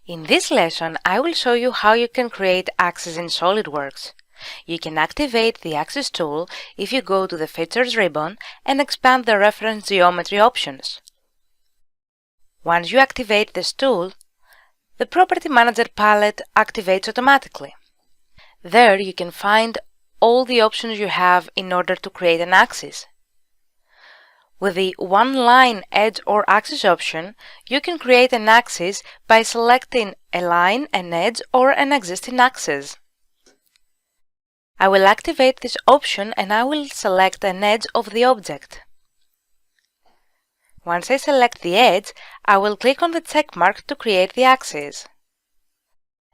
In this lesson, I will show you how you can create axes in Solidworks. You can activate the Axis tool if you go to the Features ribbon and expand the reference geometry options. Once you activate this tool, the Property Manager palette activates automatically. There you can find all the options you have in order to create an axis. With the One Line, Edge or Axis option, you can create an axis by selecting a line, an edge, or an existing axis. I will activate this option and I will select an edge of the object. Once I select the edge, I will click on the check mark to create the axis.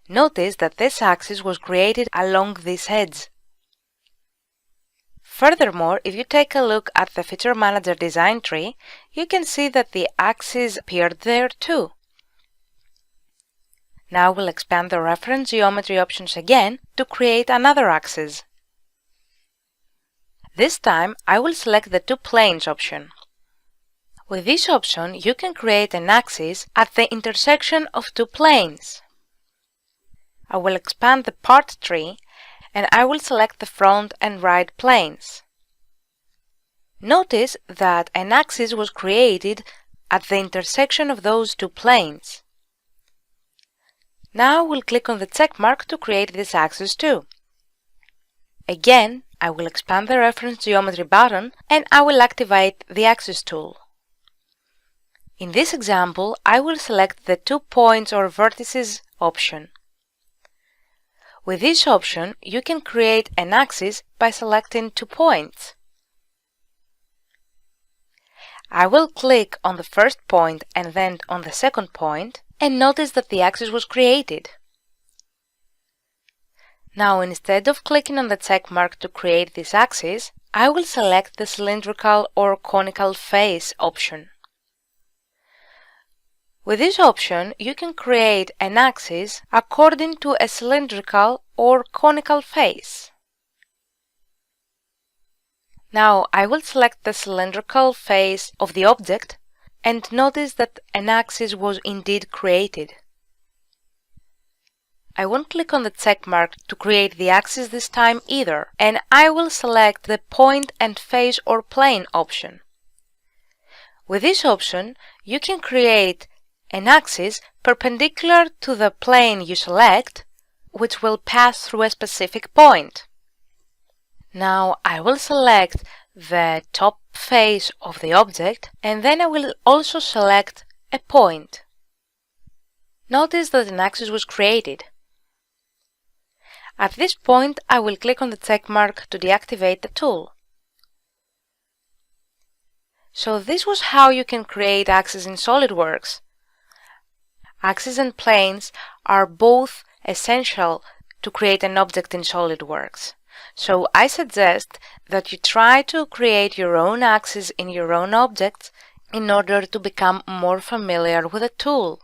Notice that this axis was created along this edge. Furthermore, if you take a look at the Feature Manager design tree, you can see that the axis appeared there too. Now we'll expand the reference geometry options again to create another axis. This time, I will select the Two Planes option. With this option, you can create an axis at the intersection of two planes. I will expand the part tree and I will select the front and right planes. Notice that an axis was created at the intersection of those two planes. Now we'll click on the check mark to create this axis too. Again, I will expand the reference geometry button and I will activate the Axis tool. In this example, I will select the Two Points or Vertices option. With this option, you can create an axis by selecting 2 points. I will click on the first point and then on the second point, and notice that the axis was created. Now, instead of clicking on the check mark to create this axis, I will select the cylindrical or conical face option. With this option, you can create an axis according to a cylindrical or conical face. Now, I will select the cylindrical face of the object and notice that an axis was indeed created. I won't click on the check mark to create the axis this time either, and I will select the Point and Face or Plane option. With this option, you can create an axis perpendicular to the plane you select, which will pass through a specific point. Now I will select the top face of the object and then I will also select a point. Notice that an axis was created. At this point, I will click on the check mark to deactivate the tool. So this was how you can create axes in Solidworks. Axes and planes are both essential to create an object in Solidworks. So I suggest that you try to create your own axes in your own objects in order to become more familiar with the tool.